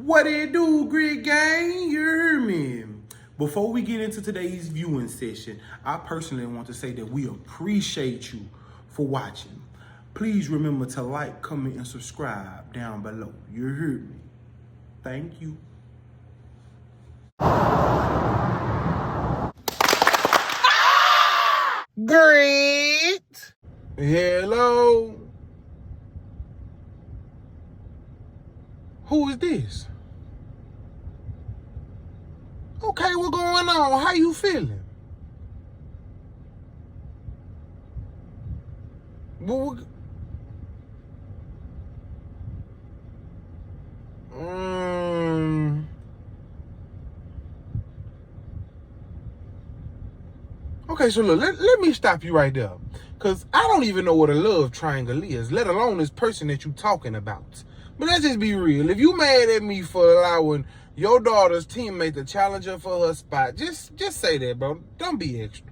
What it do, Grit Gang? You hear me? Before we get into today's viewing session, I personally want to say that we appreciate you for watching. Please remember to like, comment, and subscribe down below. You heard me? Thank you. Grit! Hello? Who is this? Okay, what's going on? How you feeling? What, okay, so look, let me stop you right there. Because I don't even know what a love triangle is, let alone this person that you talking about. But let's just be real. If you mad at me for allowing your daughter's teammate to challenge her for her spot, just say that, bro. Don't be extra.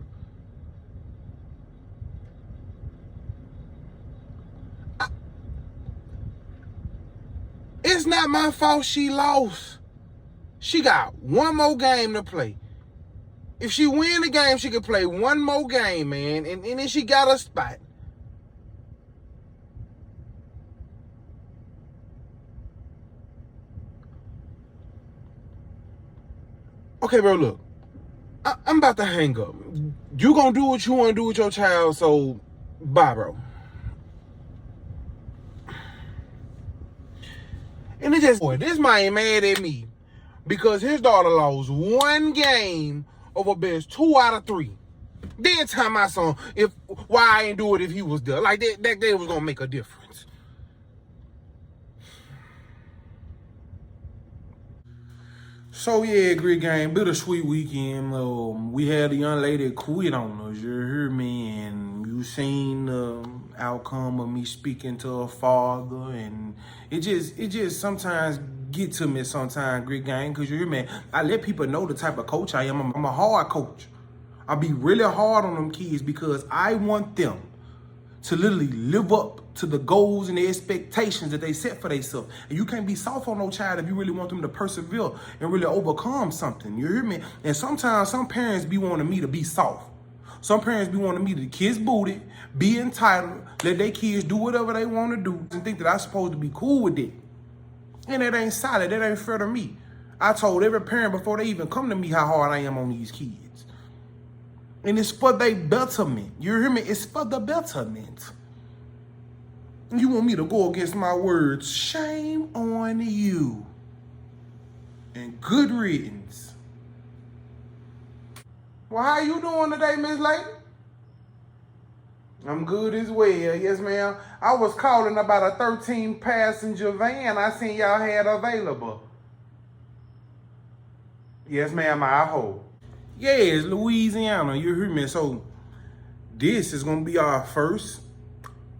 It's not my fault she lost. She got one more game to play. If she win the game, she could play one more game, man, and then she got a spot. Okay, bro, look. I'm about to hang up. You gonna do what you want to do with your child, so bye, bro. And it just, boy, this man mad at me because his daughter lost one game over best 2 out of 3. Then tell my son why I ain't do it if he was there. Like that was gonna make a difference. So yeah, Grit Gang, bittersweet weekend. We had a young lady quit on us, you hear me? And you seen the outcome of me speaking to her father, and it just sometimes get to me sometimes, Grit Gang, because you hear me? I let people know the type of coach I am. I'm a hard coach. I be really hard on them kids because I want them to literally live up to the goals and the expectations that they set for themselves. And you can't be soft on no child if you really want them to persevere and really overcome something. You hear me? And sometimes some parents be wanting me to be soft. Some parents be wanting me to kiss booty, be entitled, let their kids do whatever they want to do, and think that I'm supposed to be cool with it. And that ain't solid. That ain't fair to me. I told every parent before they even come to me how hard I am on these kids. And it's for their betterment. You hear me? It's for the betterment. You want me to go against my words? Shame on you. And good riddance. Well, how you doing today, Miss Lady? I'm good as well. Yes, ma'am. I was calling about a 13-passenger van I seen y'all had available. Yes, ma'am, I hope. Yes, Louisiana, you hear me? So this is gonna be our first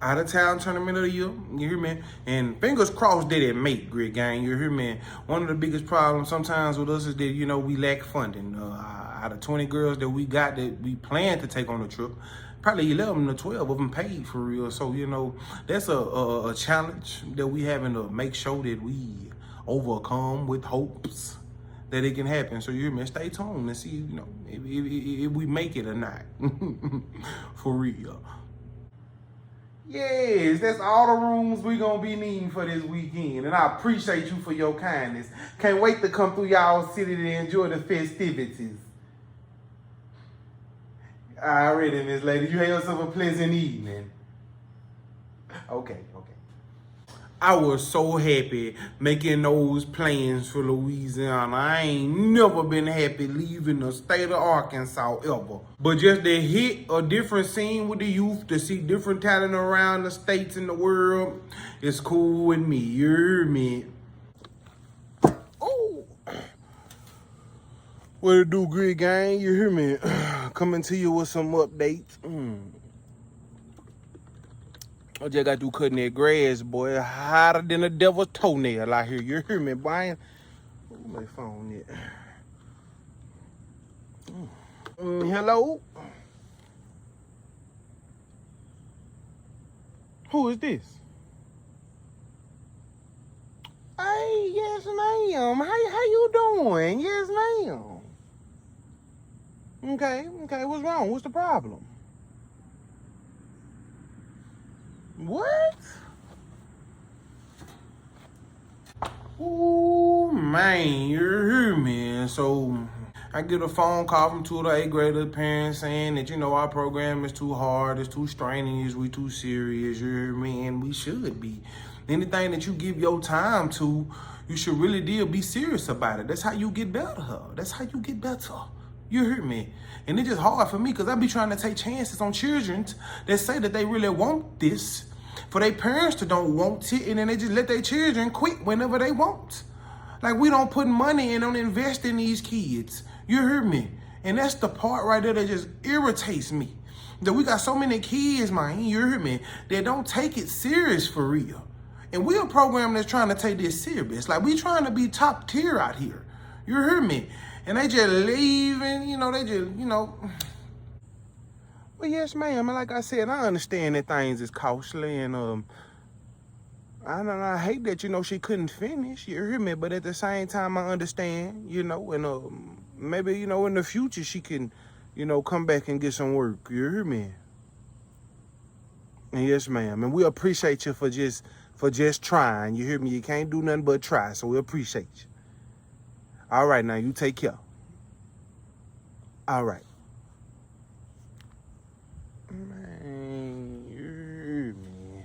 out-of-town tournament of the year, you hear me? And fingers crossed that it make, Grit Gang, you hear me? One of the biggest problems sometimes with us is that, you know, we lack funding. Out of 20 girls that we got that we plan to take on the trip, probably 11 to 12 of them paid for real. So, you know, that's a challenge that we having to make sure that we overcome with hopes that it can happen. So you hear me? Stay tuned and see, you know, if we make it or not. For real. Yes, that's all the rooms we gonna be needing for this weekend. And I appreciate you for your kindness. Can't wait to come through y'all city to enjoy the festivities. Alrighty, Miss Lady. You have yourself a pleasant evening. Okay. I was so happy making those plans for Louisiana. I ain't never been happy leaving the state of Arkansas ever. But just to hit a different scene with the youth, to see different talent around the states and the world, it's cool with me. You hear me? Oh. What it do, Grit Gang? You hear me? Coming to you with some updates. I just got through cutting that grass, boy. Hotter than a devil's toenail out here. You hear me, boy? Where's my phone at? Hello? Who is this? Hey, yes, ma'am. doing? Yes, ma'am. Okay, what's wrong? What's the problem? What? Ooh, man, you hear me? So I get a phone call from two of the 8th grader parents saying that, our program is too hard, it's too strenuous, we too serious, you hear me? And we should be. Anything that you give your time to, you should really be serious about it. That's how you get better. That's how you get better. You hear me? And it's just hard for me because I be trying to take chances on children that say that they really want this, for their parents to don't want it, and then they just let their children quit whenever they want. Like, we don't put money and don't invest in these kids. You hear me? And that's the part right there that just irritates me. That we got so many kids, man, you hear me, that don't take it serious for real. And we're a program that's trying to take this serious. Like, we trying to be top tier out here. You hear me? And they just leave and, they just, Well, yes, ma'am. And like I said, I understand that things is costly, and I hate that, she couldn't finish. You hear me? But at the same time, I understand, and maybe, in the future she can, come back and get some work. You hear me? And yes, ma'am. And we appreciate you for just trying. You hear me? You can't do nothing but try, so we appreciate you. All right, now you take care. All right. Man, you hear me?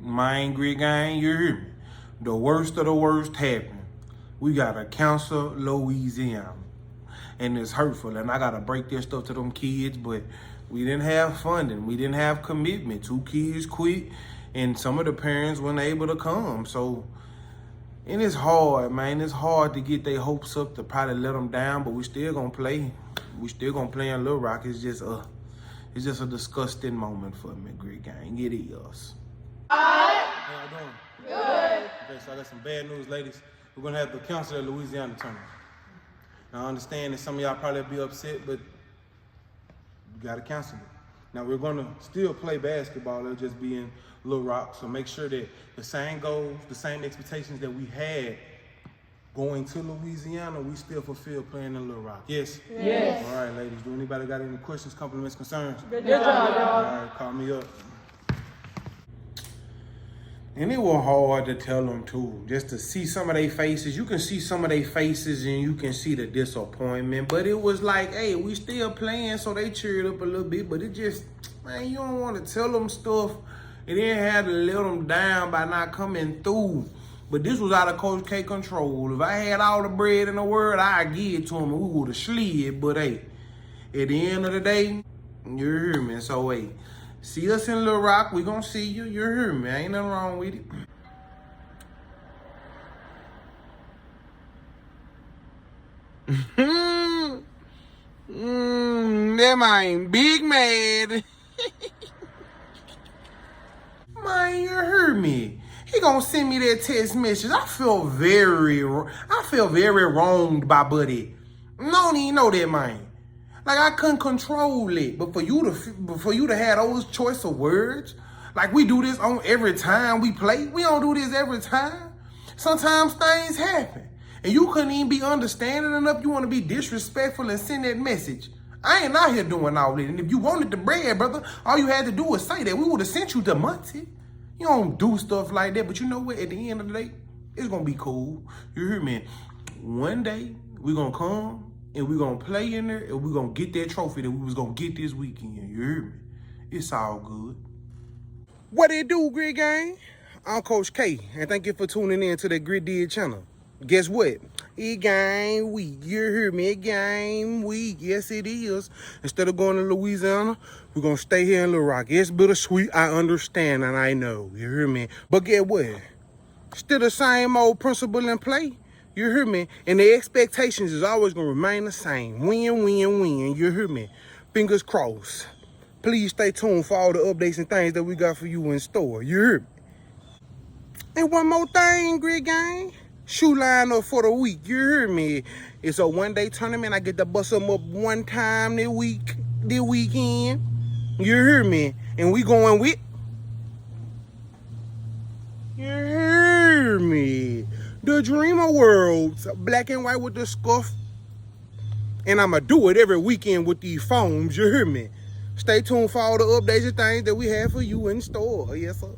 My angry gang, you hear me? The worst of the worst happened. We got to cancel Louisiana. And it's hurtful. And I got to break this stuff to them kids, but we didn't have funding. We didn't have commitment. 2 kids quit, and some of the parents weren't able to come. So, and it's hard, man. It's hard to get their hopes up, to probably let them down, but we still gonna play. We still gonna play in Little Rock. It's just a disgusting moment for me, Great Gang. It is. How y'all doing? Good. Okay, so I got some bad news, ladies. We're gonna have to cancel the Louisiana tournament. Now, I understand that some of y'all probably be upset, but we gotta cancel it. Now, we're gonna still play basketball. It'll just be in Little Rock. So make sure that the same goals, the same expectations that we had going to Louisiana, we still fulfill playing in Little Rock. Yes? Yes. All right, ladies. Do anybody got any questions, compliments, concerns? Good job, y'all. All right, call me up. And it was hard to tell them too, just to see some of their faces. You can see some of their faces and you can see the disappointment. But it was like, hey, we still playing, so they cheered up a little bit. But it just, man, you don't want to tell them stuff and then have to let them down by not coming through. But this was out of Coach K control. If I had all the bread in the world, I'd give it to him and we would have slid. But hey, at the end of the day, you hear me. So hey, see us in Little Rock. We gonna see you. You hear me. Ain't nothing wrong with it. That man big mad. Man, you heard me. He gonna send me that text message. I feel very wronged by Buddy. I don't even know that man. Like, I couldn't control it, but for you to have those choice of words, like we do this on every time we play. We don't do this every time. Sometimes things happen, and you couldn't even be understanding enough. You want to be disrespectful and send that message. I ain't out here doing all this. And if you wanted the bread, brother, all you had to do was say that. We would have sent you the money. You don't do stuff like that, but you know what? At the end of the day, it's gonna be cool. You hear me? One day we're gonna come and we're gonna play in there and we're gonna get that trophy that we was gonna get this weekend. You hear me? It's all good. What it do, Grid Gang? I'm Coach K, and thank you for tuning in to the Grid Did channel. Guess what? It game week. You hear me? It game week. Yes, it is. Instead of going to Louisiana, we're going to stay here in Little Rock. It's bittersweet. I understand and I know. You hear me? But get what? Still the same old principle in play. You hear me? And the expectations is always going to remain the same. Win, win, win. You hear me? Fingers crossed. Please stay tuned for all the updates and things that we got for you in store. You hear me? And one more thing, Grid Gang. Shoe line up for the week. You hear me? It's a one-day tournament. I get to bust them up one time this weekend. You hear me? And we going with. You hear me? the dreamer world. Black and white with the scuff. And I'ma do it every weekend with these phones, you hear me? Stay tuned for all the updates and things that we have for you in store. Yes, sir.